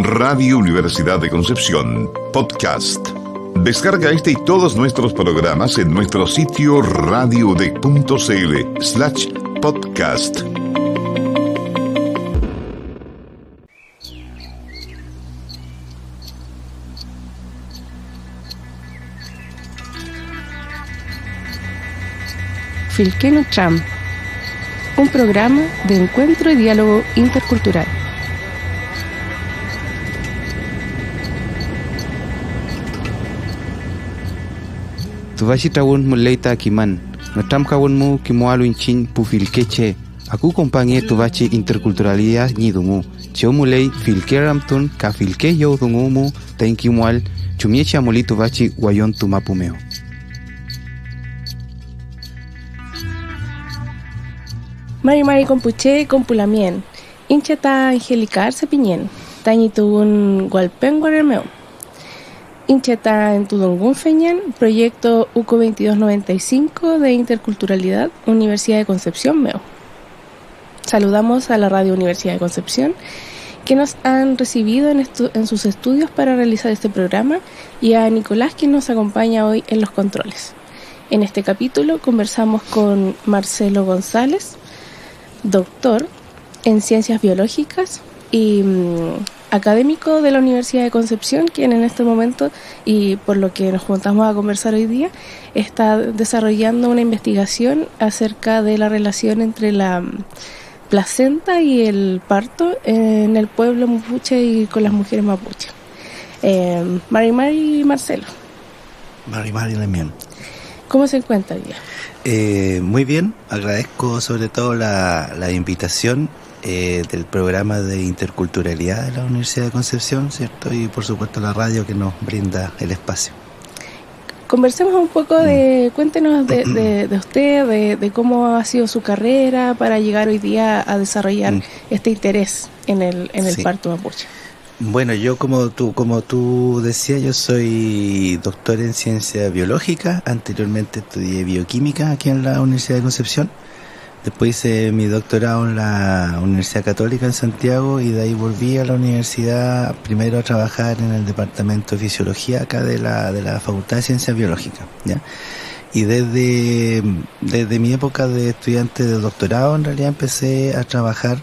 Radio Universidad de Concepción, podcast. Descarga este y todos nuestros programas en nuestro sitio radiodec.cl/podcast. Filqueno Tram, un programa de encuentro y diálogo intercultural. Tuvashi tawun muleita kiman, natram kawun mu kimoalu inchin pu filqueche, aku compañe tuvachi interculturalidad nidumu, cheu mulei filqueram tun ka filque yo dungumu, ten kimoal, chumiecha muli tuvachi guayon tumapumeo. Mari compuche compulamien, hinchata angelicar sepiñen, tañitun gualpen guaremeo. Hinchata en Tudungun Feñen, proyecto UCO 2295 de Interculturalidad, Universidad de Concepción, MEO. Saludamos a la Radio Universidad de Concepción, que nos han recibido en sus estudios para realizar este programa, y a Nicolás, quien nos acompaña hoy en los controles. En este capítulo conversamos con Marcelo González, doctor en Ciencias Biológicas y académico de la Universidad de Concepción, quien en este momento, y por lo que nos juntamos a conversar hoy día, está desarrollando una investigación acerca de la relación entre la placenta y el parto en el pueblo mapuche y con las mujeres mapuche. Mari Marcelo. Mari Lemien. ¿Cómo se encuentra hoy día? Muy bien, agradezco sobre todo la invitación del programa de interculturalidad de la Universidad de Concepción, ¿cierto? Y por supuesto la radio que nos brinda el espacio. Conversemos un poco cuéntenos de usted, de cómo ha sido su carrera para llegar hoy día a desarrollar este interés en el parto mapuche. Bueno, yo como tú decías, yo soy doctor en Ciencias Biológicas. Anteriormente estudié Bioquímica aquí en la Universidad de Concepción. Después hice mi doctorado en la Universidad Católica en Santiago y de ahí volví a la universidad primero a trabajar en el departamento de Fisiología acá de la Facultad de Ciencias Biológicas, ¿ya? Y desde mi época de estudiante de doctorado en realidad empecé a trabajar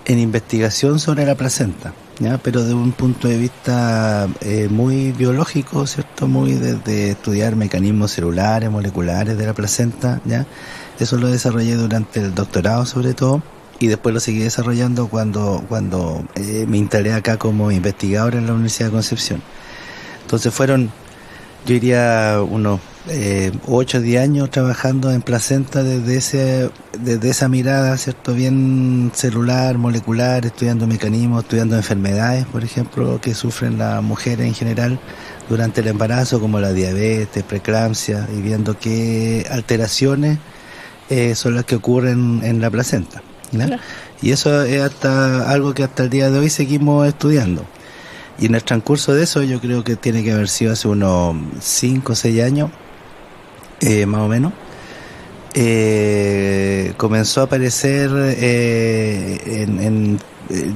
en investigación sobre la placenta, ¿ya? Pero de un punto de vista muy biológico, ¿cierto? Muy desde estudiar mecanismos celulares, moleculares de la placenta, ¿ya? Eso lo desarrollé durante el doctorado sobre todo, y después lo seguí desarrollando cuando me instalé acá como investigador en la Universidad de Concepción. Entonces fueron, yo diría, unos 8 o 10 años trabajando en placenta desde esa mirada, ¿cierto? Bien celular, molecular, estudiando mecanismos, estudiando enfermedades, por ejemplo, que sufren las mujeres en general durante el embarazo, como la diabetes, preeclampsia, y viendo qué alteraciones son las que ocurren en la placenta, ¿no? Claro. Y eso es algo que hasta el día de hoy seguimos estudiando. Y en el transcurso de eso, yo creo que tiene que haber sido hace unos 5 o 6 años, más o menos, comenzó a aparecer,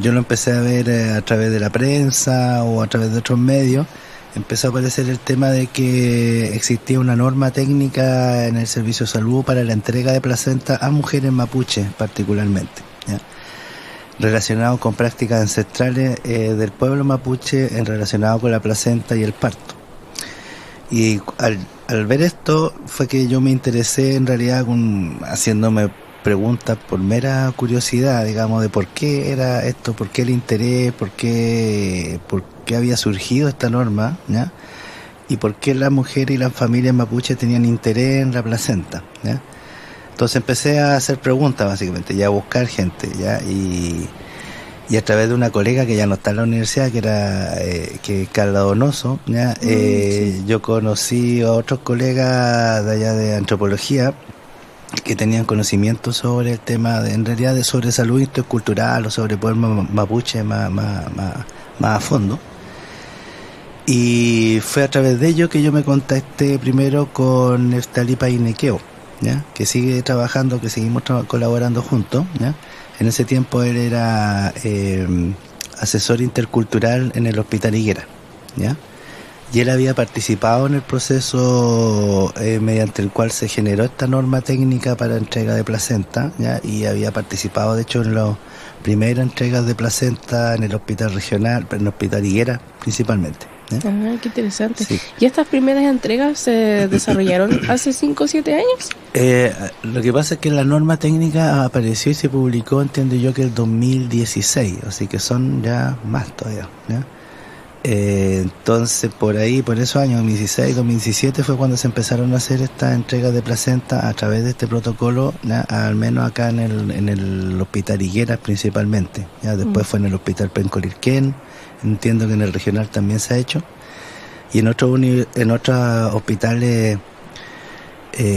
yo lo empecé a ver a través de la prensa o a través de otros medios. Empezó a aparecer el tema de que existía una norma técnica en el servicio de salud para la entrega de placenta a mujeres mapuches particularmente, ¿ya? Relacionado con prácticas ancestrales del pueblo mapuche relacionado con la placenta y el parto. Y al ver esto fue que yo me interesé en realidad haciéndome preguntas por mera curiosidad, digamos, de por qué era esto, por qué el interés, por qué había surgido esta norma, ¿ya? Y por qué las mujeres y las familias mapuches tenían interés en la placenta, ¿ya? Entonces empecé a hacer preguntas básicamente, y a buscar gente, ¿ya? Y a través de una colega que ya no está en la universidad, que es Carla Donoso, ¿ya? Sí. Yo conocí a otros colegas de allá de antropología que tenían conocimiento sobre el tema en realidad sobre salud intercultural o sobre pueblo mapuche más a fondo. Y fue a través de ello que yo me contacté primero con Neftali Painequeo, ¿ya? Que sigue trabajando, que seguimos colaborando juntos, ¿ya? En ese tiempo él era asesor intercultural en el Hospital Higuera, ¿ya? Y él había participado en el proceso mediante el cual se generó esta norma técnica para entrega de placenta, ¿ya? Y había participado, de hecho, en las primeras entregas de placenta en el hospital regional, en el Hospital Higuera principalmente, ¿ya? Ah, qué interesante. Sí. ¿Y estas primeras entregas se desarrollaron hace 5 o 7 años? Lo que pasa es que la norma técnica apareció y se publicó, entiendo yo, que el 2016, así que son ya más todavía, ¿ya? Entonces por ahí, por esos años 2016, 2017 fue cuando se empezaron a hacer estas entregas de placenta a través de este protocolo, ¿ya? Al menos acá en el Hospital Higueras principalmente, ¿ya? Después fue en el Hospital Penco-Lirquén, entiendo que en el regional también se ha hecho, y en otros hospitales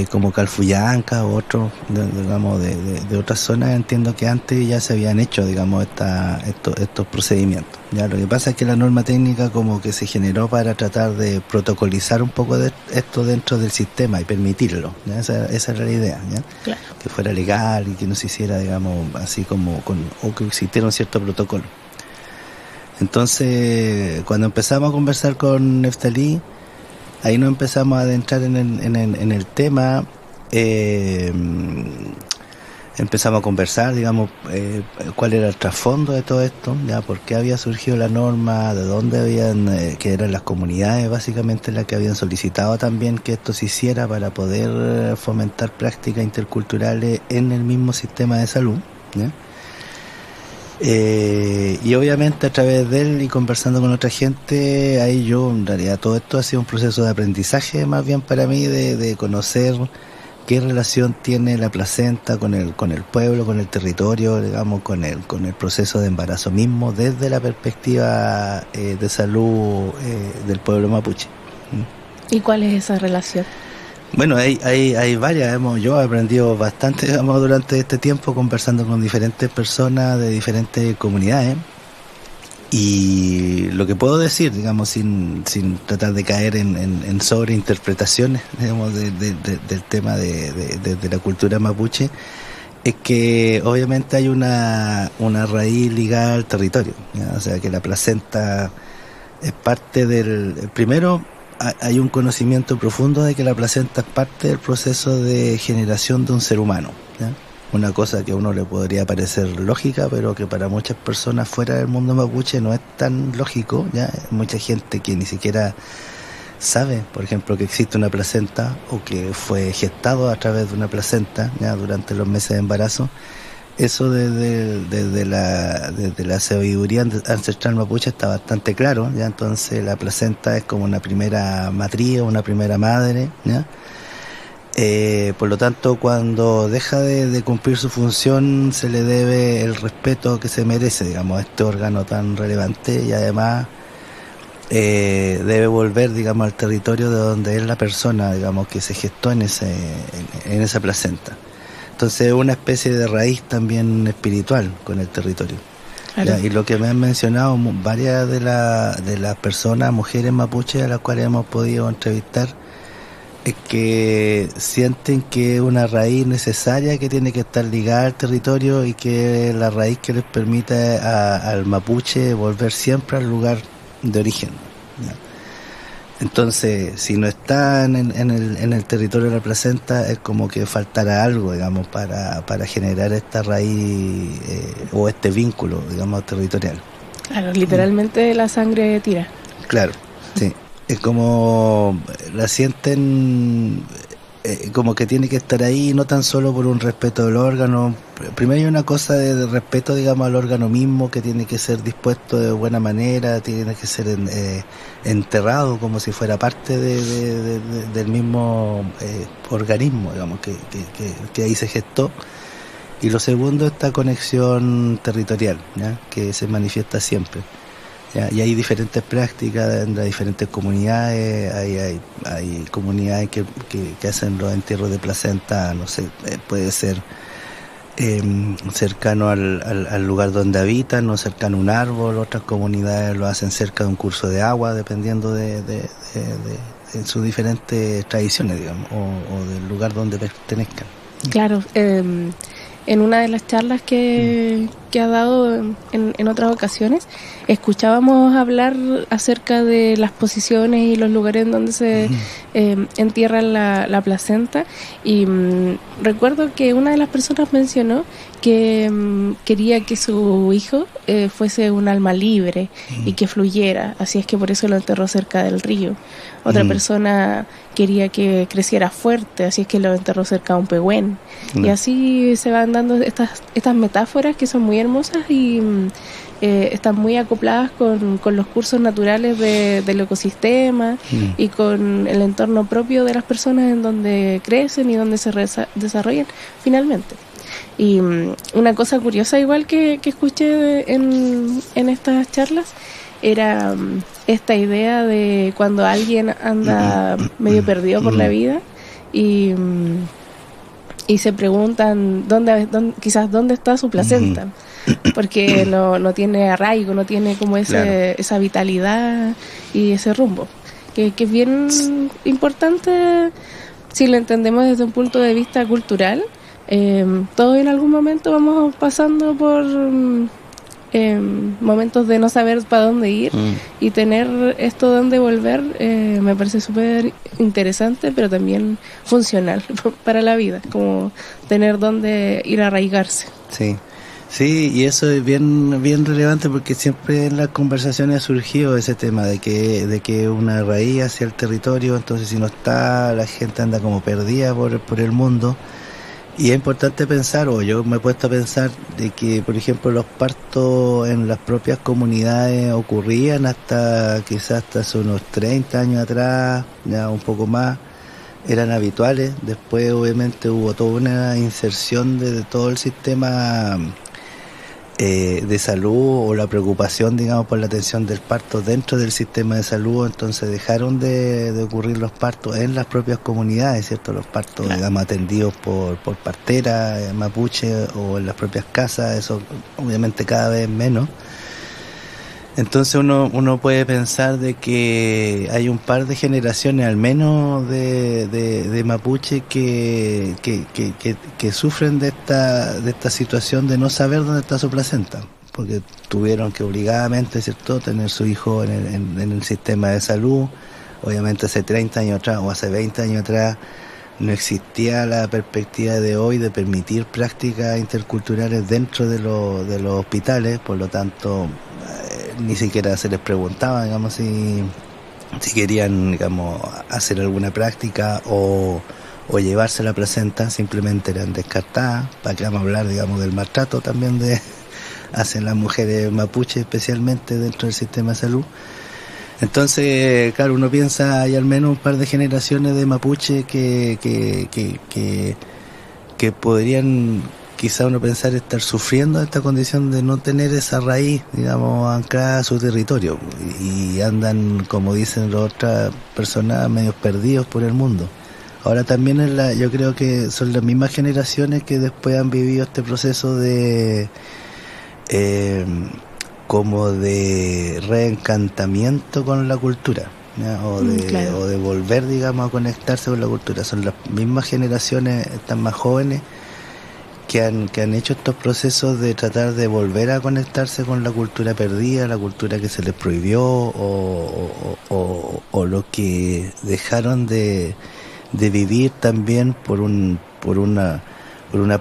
como Calfuyanca o otros, digamos, de otras zonas, entiendo que antes ya se habían hecho, digamos, estos procedimientos. Ya, lo que pasa es que la norma técnica como que se generó para tratar de protocolizar un poco de esto dentro del sistema y permitirlo, ¿ya? Esa era la idea, ¿ya? Claro. Que fuera legal y que no se hiciera, digamos, así como o que existiera un cierto protocolo. Entonces, cuando empezamos a conversar con Neftalí, ahí nos empezamos a adentrar en el tema, empezamos a conversar, digamos, cuál era el trasfondo de todo esto, ya, por qué había surgido la norma, de dónde habían, que eran las comunidades básicamente las que habían solicitado también que esto se hiciera para poder fomentar prácticas interculturales en el mismo sistema de salud, ¿ya? Y obviamente a través de él y conversando con otra gente, ahí yo, en realidad todo esto ha sido un proceso de aprendizaje más bien para mí, de conocer qué relación tiene la placenta con el pueblo, con el territorio, digamos, con el proceso de embarazo mismo, desde la perspectiva de salud del pueblo mapuche. ¿Y cuál es esa relación? Bueno, hay varias, yo he aprendido bastante, digamos, durante este tiempo conversando con diferentes personas de diferentes comunidades, y lo que puedo decir, digamos, sin tratar de caer en sobreinterpretaciones, digamos, del tema de la cultura mapuche, es que obviamente hay una raíz ligada al territorio, ¿ya? O sea que la placenta es parte del... Primero, hay un conocimiento profundo de que la placenta es parte del proceso de generación de un ser humano, ¿ya? Una cosa que a uno le podría parecer lógica, pero que para muchas personas fuera del mundo mapuche no es tan lógico, ¿ya? Hay mucha gente que ni siquiera sabe, por ejemplo, que existe una placenta o que fue gestado a través de una placenta, ¿ya? Durante los meses de embarazo. Eso desde la sabiduría ancestral mapuche está bastante claro, ¿ya? Entonces la placenta es como una primera matriz, una primera madre, ¿ya? Por lo tanto, cuando deja de cumplir su función, se le debe el respeto que se merece, digamos, a este órgano tan relevante, y además debe volver, digamos, al territorio de donde es la persona, digamos, que se gestó en esa placenta. Entonces es una especie de raíz también espiritual con el territorio. Claro. Y lo que me han mencionado varias de las personas, mujeres mapuches a las cuales hemos podido entrevistar, es que sienten que es una raíz necesaria que tiene que estar ligada al territorio, y que es la raíz que les permite al mapuche volver siempre al lugar de origen, ¿ya? Entonces, si no está en el territorio de la placenta, es como que faltará algo, digamos, para generar esta raíz o este vínculo, digamos, territorial. Claro, literalmente la sangre tira. Claro, sí. Es como la sienten como que tiene que estar ahí, no tan solo por un respeto del órgano. Primero hay una cosa de respeto, digamos, al órgano mismo, que tiene que ser dispuesto de buena manera, tiene que ser enterrado como si fuera parte del mismo organismo, digamos, que ahí se gestó. Y lo segundo, esta conexión territorial, ¿ya? Que se manifiesta siempre. ¿Ya? Y hay diferentes prácticas en las diferentes comunidades. Hay comunidades que hacen los entierros de placenta, no sé, puede ser cercano al lugar donde habitan, o cercano a un árbol. Otras comunidades lo hacen cerca de un curso de agua, dependiendo de sus diferentes tradiciones, digamos, o del lugar donde pertenezcan. Claro, en una de las charlas que que has dado en otras ocasiones, escuchábamos hablar acerca de las posiciones y los lugares en donde se entierra la placenta, y recuerdo que una de las personas mencionó que quería que su hijo fuese un alma libre y que fluyera, así es que por eso lo enterró cerca del río. Otra persona quería que creciera fuerte, así es que lo enterró cerca de un pehuen. Y así se van dando estas metáforas que son muy hermosas y están muy acopladas con los cursos naturales del ecosistema y con el entorno propio de las personas en donde crecen y donde se desarrollan finalmente. Y una cosa curiosa igual que escuché en estas charlas era esta idea de cuando alguien anda medio perdido por la vida y se preguntan dónde está su placenta, porque no tiene arraigo, no tiene como esa vitalidad y ese rumbo, que es bien importante si lo entendemos desde un punto de vista cultural. Todos en algún momento vamos pasando por momentos de no saber para dónde ir, y tener esto donde volver me parece súper interesante, pero también funcional para la vida, como tener donde ir a arraigarse. Sí, y eso es bien relevante, porque siempre en las conversaciones ha surgido ese tema de que una raíz hacia el territorio, entonces si no está, la gente anda como perdida por el mundo. Y es importante pensar, o yo me he puesto a pensar, de que, por ejemplo, los partos en las propias comunidades ocurrían quizás hasta hace unos 30 años atrás, ya un poco más, eran habituales. Después, obviamente, hubo toda una inserción de todo el sistema de salud, o la preocupación, digamos, por la atención del parto dentro del sistema de salud. Entonces dejaron de ocurrir los partos en las propias comunidades, ¿cierto? Los partos, digamos, atendidos por parteras mapuche o en las propias casas, eso obviamente cada vez menos. Entonces uno puede pensar de que hay un par de generaciones al menos de mapuche que sufren de esta situación de no saber dónde está su placenta, porque tuvieron que obligadamente, ¿cierto?, tener su hijo en el sistema de salud. Obviamente hace 30 años atrás o hace 20 años atrás no existía la perspectiva de hoy de permitir prácticas interculturales dentro de los hospitales, por lo tanto ni siquiera se les preguntaba, digamos, si querían, digamos, hacer alguna práctica o llevarse la placenta. Simplemente eran descartadas. ¿Para qué vamos a hablar, digamos, del maltrato también hacen las mujeres mapuche, especialmente dentro del sistema de salud? Entonces, claro, uno piensa, hay al menos un par de generaciones de mapuche que podrían, quizá uno pensar, estar sufriendo esta condición de no tener esa raíz, digamos, anclada a su territorio, y andan, como dicen las otras personas, medio perdidos por el mundo. Ahora también yo creo que son las mismas generaciones que después han vivido este proceso de como de reencantamiento con la cultura, ¿ya? O de volver, digamos, a conectarse con la cultura. Son las mismas generaciones, estas más jóvenes, que han hecho estos procesos de tratar de volver a conectarse con la cultura perdida, la cultura que se les prohibió, o lo que dejaron de vivir también por una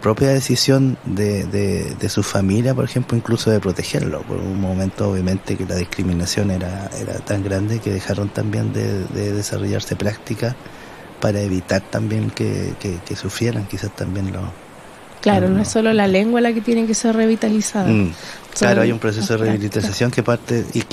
propia decisión de su familia, por ejemplo, incluso de protegerlo. Por un momento, obviamente, que la discriminación era tan grande que dejaron también de desarrollarse prácticas para evitar también que sufrieran quizás también Claro, no es solo la lengua la que tiene que ser revitalizada. Claro, hay un proceso de revitalización que parte, y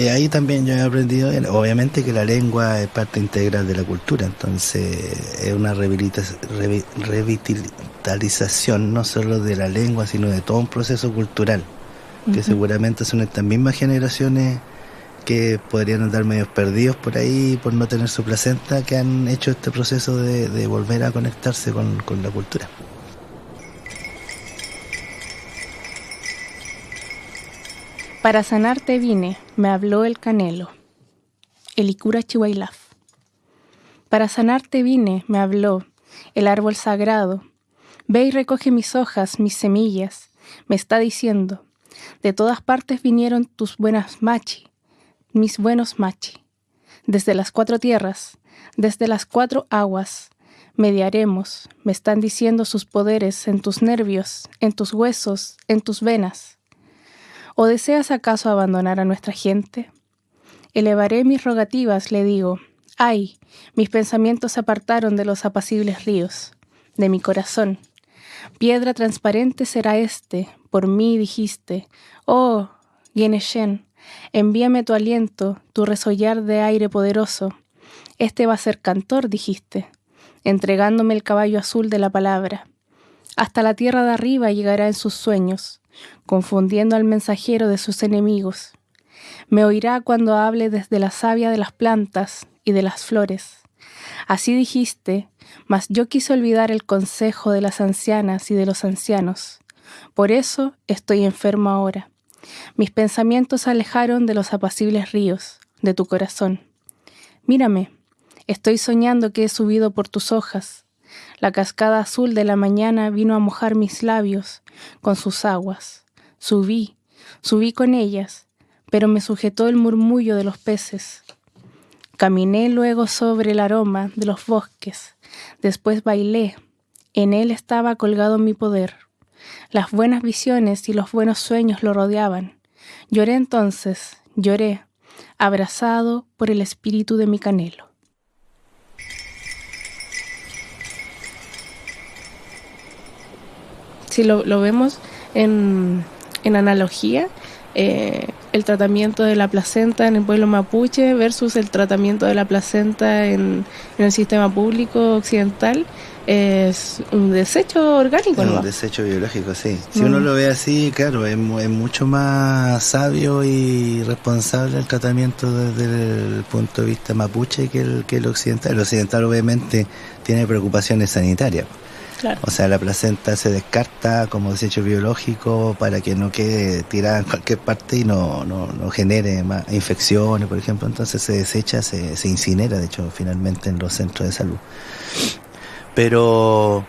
ahí también yo he aprendido, obviamente, que la lengua es parte integral de la cultura. Entonces es una revitalización no solo de la lengua, sino de todo un proceso cultural, que seguramente son estas mismas generaciones que podrían andar medio perdidos por ahí por no tener su placenta, que han hecho este proceso de volver a conectarse con la cultura. Para sanarte vine, me habló el canelo. Elicura Chihuailaf. Para sanarte vine, me habló el árbol sagrado. Ve y recoge mis hojas, mis semillas, me está diciendo: de todas partes vinieron tus buenas machi, mis buenos machi. Desde las 4 tierras, desde las 4 aguas, mediaremos, me están diciendo sus poderes en tus nervios, en tus huesos, en tus venas. ¿O deseas acaso abandonar a nuestra gente? Elevaré mis rogativas, le digo. ¡Ay! Mis pensamientos se apartaron de los apacibles ríos, de mi corazón. Piedra transparente será este, por mí dijiste. Oh, Yeneshen, envíame tu aliento, tu resollar de aire poderoso. Este va a ser cantor, dijiste, entregándome el caballo azul de la palabra. Hasta la tierra de arriba llegará en sus sueños, confundiendo al mensajero de sus enemigos. Me oirá cuando hable desde la savia de las plantas y de las flores. Así dijiste, mas yo quise olvidar el consejo de las ancianas y de los ancianos. Por eso estoy enfermo ahora. Mis pensamientos se alejaron de los apacibles ríos, de tu corazón. Mírame, estoy soñando que he subido por tus hojas. La cascada azul de la mañana vino a mojar mis labios con sus aguas. Subí con ellas, pero me sujetó el murmullo de los peces. Caminé luego sobre el aroma de los bosques, después bailé, en él estaba colgado mi poder. Las buenas visiones y los buenos sueños lo rodeaban. Lloré entonces, lloré, abrazado por el espíritu de mi canelo. Si lo vemos en analogía, el tratamiento de la placenta en el pueblo mapuche versus el tratamiento de la placenta en el sistema público occidental es un desecho orgánico, ¿no? Un desecho biológico, sí. Si uno lo ve así, claro, es mucho más sabio y responsable el tratamiento desde el punto de vista mapuche que el occidental. El occidental obviamente tiene preocupaciones sanitarias. Claro. O sea, la placenta se descarta como desecho biológico para que no quede tirada en cualquier parte y no genere más infecciones, por ejemplo. Entonces se desecha, se incinera, de hecho, finalmente en los centros de salud. Pero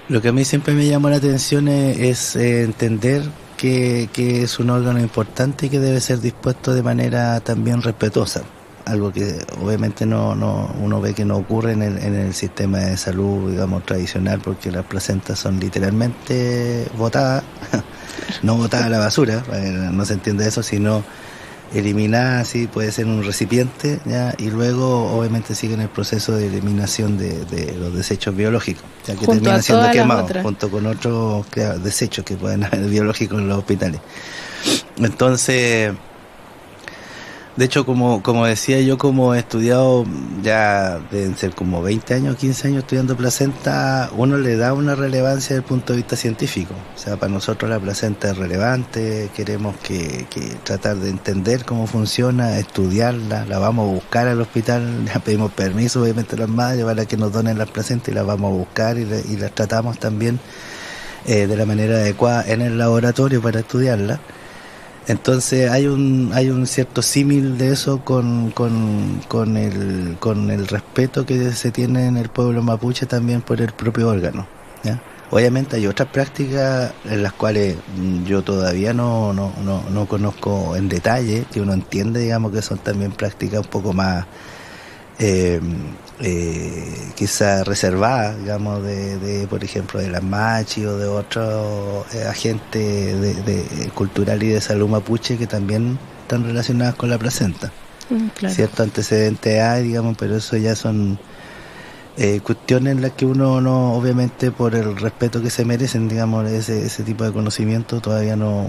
lo que a mí siempre me llamó la atención es entender que es un órgano importante y que debe ser dispuesto de manera también respetuosa. Algo que obviamente uno ve que no ocurre en el sistema de salud, digamos, tradicional, porque las placentas son literalmente botadas, no botadas a la basura, no se entiende eso, sino eliminadas, así puede ser un recipiente, ¿ya? Y luego obviamente siguen el proceso de eliminación de los desechos biológicos, ya que terminan siendo quemados junto con otros desechos que pueden haber biológicos en los hospitales. Entonces, de hecho, como decía yo, como he estudiado, ya deben ser como 20 años, 15 años estudiando placenta, uno le da una relevancia desde el punto de vista científico. O sea, para nosotros la placenta es relevante, queremos que tratar de entender cómo funciona, estudiarla, la vamos a buscar al hospital, le pedimos permiso obviamente a las madres para que nos donen las placentas y las vamos a buscar y las tratamos también de la manera adecuada en el laboratorio para estudiarla. Entonces hay un cierto símil de eso con el respeto que se tiene en el pueblo mapuche también por el propio órgano, ¿ya? Obviamente hay otras prácticas en las cuales yo todavía no conozco en detalle, que uno entiende, digamos, que son también prácticas un poco más quizá reservadas, digamos, de por ejemplo de las machi o de otros agentes de cultural y de salud mapuche que también están relacionadas con la placenta. Claro. Cierto antecedente hay, digamos, pero eso ya son cuestiones en las que uno no, obviamente por el respeto que se merecen, digamos, ese tipo de conocimiento todavía no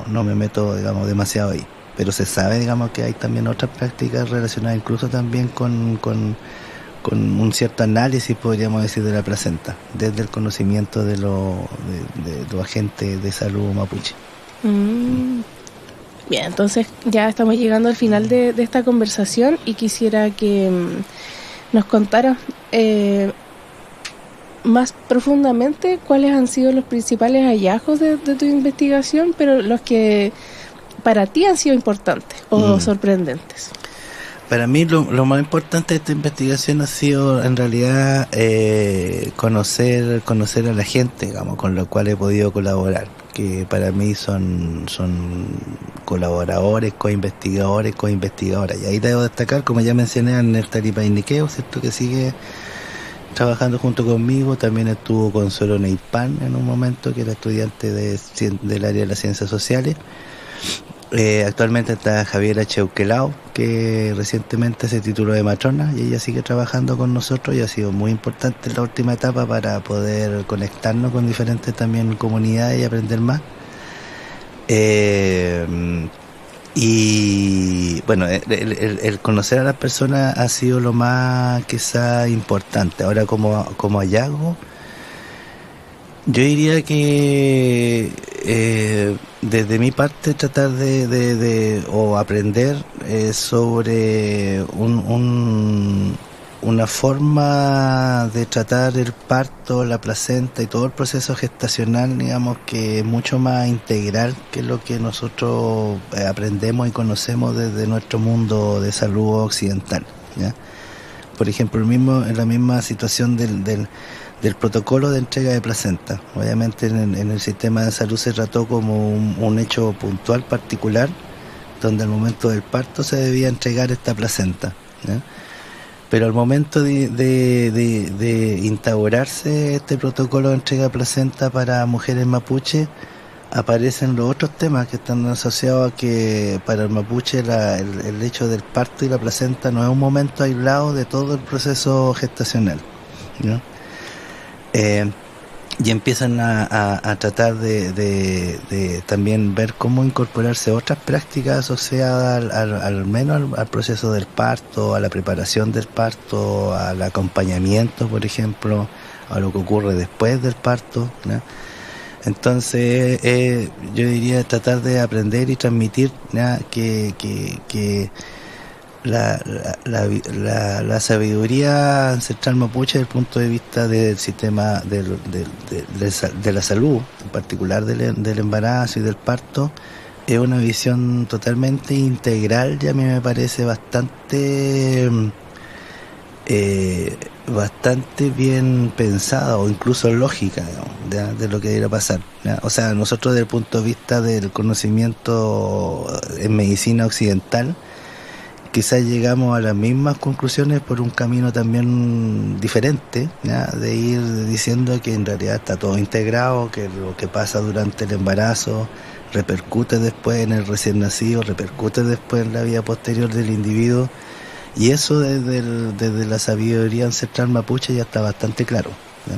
me meto, digamos, demasiado ahí. Pero se sabe, digamos, que hay también otras prácticas relacionadas incluso también con un cierto análisis, podríamos decir, de la placenta, desde el conocimiento de los agentes de salud mapuche. Bien, entonces ya estamos llegando al final de esta conversación y quisiera que nos contaras más profundamente cuáles han sido los principales hallazgos de tu investigación, pero los que para ti han sido importantes o sorprendentes. Para mí lo más importante de esta investigación ha sido en realidad conocer a la gente, digamos, con la cual he podido colaborar, que para mí son colaboradores, co-investigadoras. Y ahí debo destacar, como ya mencioné, a Nertari Painiqueo, ¿cierto?, que sigue trabajando junto conmigo. También estuvo Consuelo Neipan en un momento, que era estudiante del área de las ciencias sociales. Actualmente está Javiera Cheuquelao, que recientemente se tituló de matrona, y ella sigue trabajando con nosotros, y ha sido muy importante en la última etapa para poder conectarnos con diferentes también comunidades y aprender más. Y bueno, el conocer a las personas ha sido lo más quizá importante. Ahora como hallazgo, yo diría que desde mi parte tratar de aprender sobre una forma de tratar el parto, la placenta y todo el proceso gestacional, digamos, que es mucho más integral que lo que nosotros aprendemos y conocemos desde nuestro mundo de salud occidental, ¿ya? Por ejemplo, en la misma situación del protocolo de entrega de placenta. Obviamente en el sistema de salud se trató como un hecho puntual, particular, donde al momento del parto se debía entregar esta placenta, ¿ya? Pero al momento de instaurarse este protocolo de entrega de placenta para mujeres mapuche, aparecen los otros temas que están asociados a que para el mapuche el hecho del parto y la placenta no es un momento aislado de todo el proceso gestacional, ¿no? Y empiezan a tratar de también ver cómo incorporarse otras prácticas asociadas al menos al proceso del parto, a la preparación del parto, al acompañamiento, por ejemplo, a lo que ocurre después del parto, ¿no? Entonces yo diría tratar de aprender y transmitir, ¿no?, que la sabiduría ancestral mapuche desde el punto de vista del sistema de la salud, en particular del embarazo y del parto, es una visión totalmente integral, y a mí me parece bastante bien pensada, o incluso lógica, digamos, de lo que debería pasar, ¿ya? O sea, nosotros desde el punto de vista del conocimiento en medicina occidental, quizás llegamos a las mismas conclusiones por un camino también diferente, ¿ya?, de ir diciendo que en realidad está todo integrado, que lo que pasa durante el embarazo repercute después en el recién nacido, repercute después en la vida posterior del individuo, y eso desde la sabiduría ancestral mapuche ya está bastante claro, ¿ya?,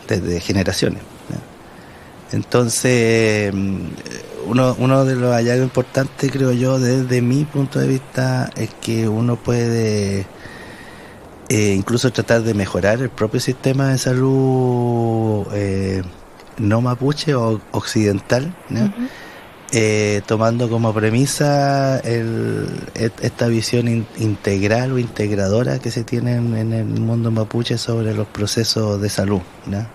desde generaciones, ¿ya? Entonces, uno de los hallazgos importantes, creo yo, desde mi punto de vista, es que uno puede incluso tratar de mejorar el propio sistema de salud no mapuche o occidental, ¿no? Tomando como premisa esta visión integral o integradora que se tiene en el mundo mapuche sobre los procesos de salud, ¿no?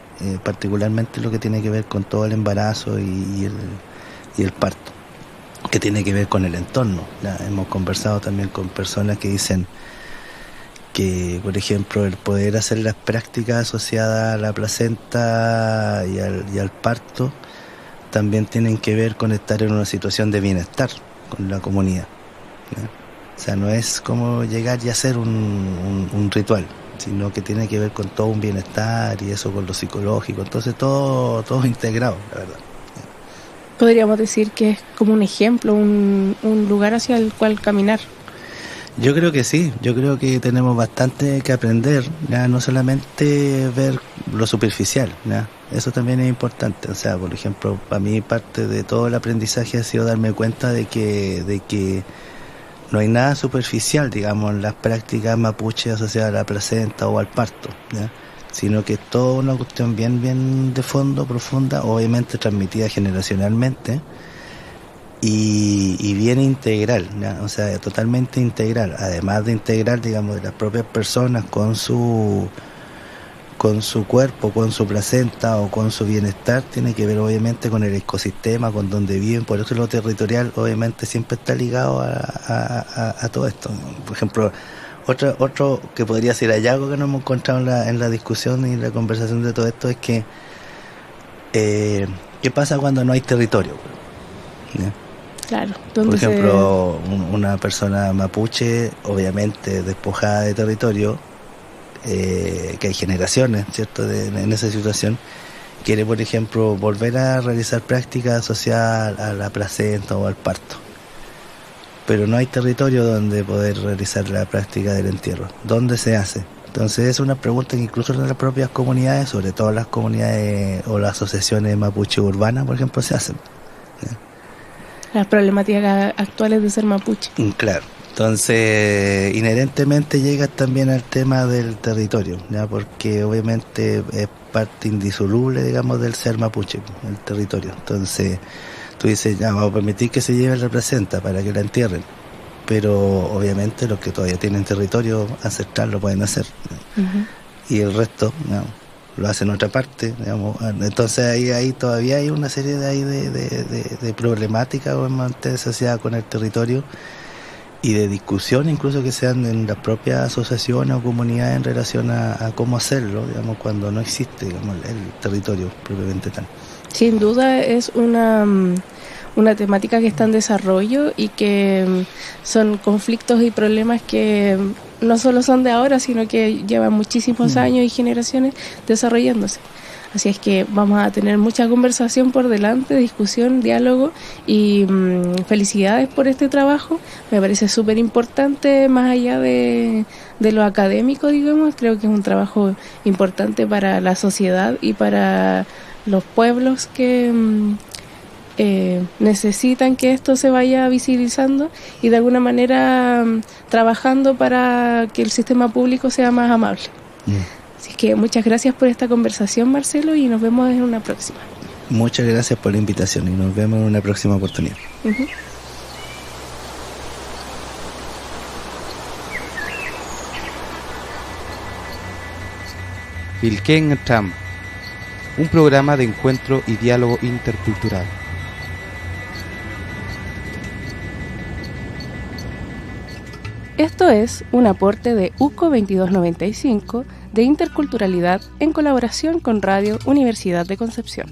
Particularmente lo que tiene que ver con todo el embarazo y el parto, que tiene que ver con el entorno, ¿ya? Hemos conversado también con personas que dicen que, por ejemplo, el poder hacer las prácticas asociadas a la placenta y al parto también tienen que ver con estar en una situación de bienestar con la comunidad, ¿ya? O sea, no es como llegar y hacer un ritual, sino que tiene que ver con todo un bienestar, y eso con lo psicológico. Entonces todo integrado, la verdad. Podríamos decir que es como un ejemplo, un lugar hacia el cual caminar. Yo creo que sí, yo creo que tenemos bastante que aprender, ¿ya? No solamente ver lo superficial, ¿ya? Eso también es importante. O sea, por ejemplo, para mí parte de todo el aprendizaje ha sido darme cuenta de que no hay nada superficial, digamos, en las prácticas mapuche asociadas a la placenta o al parto, ¿ya?, sino que es toda una cuestión bien de fondo, profunda, obviamente transmitida generacionalmente, y bien integral, ¿ya? O sea, totalmente integral, además de integral, digamos, de las propias personas con su con su cuerpo, con su placenta o con su bienestar, tiene que ver obviamente con el ecosistema, con donde viven. Por eso lo territorial obviamente siempre está ligado a todo esto. Por ejemplo, otro que podría ser hallazgo que nos hemos encontrado en la discusión y la conversación de todo esto es que ¿qué pasa cuando no hay territorio? ¿Ya? Claro. Por ejemplo, una persona mapuche, obviamente despojada de territorio, que hay generaciones, ¿cierto?, en esa situación, quiere, por ejemplo, volver a realizar prácticas asociadas a la placenta o al parto. Pero no hay territorio donde poder realizar la práctica del entierro. ¿Dónde se hace? Entonces es una pregunta que incluso en las propias comunidades, sobre todo las comunidades o las asociaciones mapuche urbanas, por ejemplo, se hacen. ¿Ya? Las problemáticas actuales de ser mapuche. Claro. Entonces, inherentemente llega también al tema del territorio, ¿ya? Porque obviamente es parte indisoluble, digamos, del ser mapuche, el territorio. Entonces, tú dices, ya, vamos a permitir que se lleve la placenta para que la entierren, pero obviamente los que todavía tienen territorio ancestral lo pueden hacer, uh-huh. Y el resto, ¿no?, lo hacen en otra parte, digamos. Entonces ahí todavía hay una serie de problemáticas obviamente asociadas con el territorio y de discusión incluso que sean en las propias asociaciones o comunidades en relación a cómo hacerlo, digamos, cuando no existe, digamos, el territorio propiamente tal. Sin duda es una temática que está en desarrollo y que son conflictos y problemas que no solo son de ahora, sino que llevan muchísimos años y generaciones desarrollándose. Así es que vamos a tener mucha conversación por delante, discusión, diálogo y felicidades por este trabajo. Me parece súper importante, más allá de lo académico, digamos. Creo que es un trabajo importante para la sociedad y para los pueblos que necesitan que esto se vaya visibilizando y de alguna manera trabajando para que el sistema público sea más amable. Así que muchas gracias por esta conversación, Marcelo, y nos vemos en una próxima. Muchas gracias por la invitación y nos vemos en una próxima oportunidad. Uh-huh. Vilken Tam, un programa de encuentro y diálogo intercultural. Esto es un aporte de UCO 2295 de interculturalidad en colaboración con Radio Universidad de Concepción.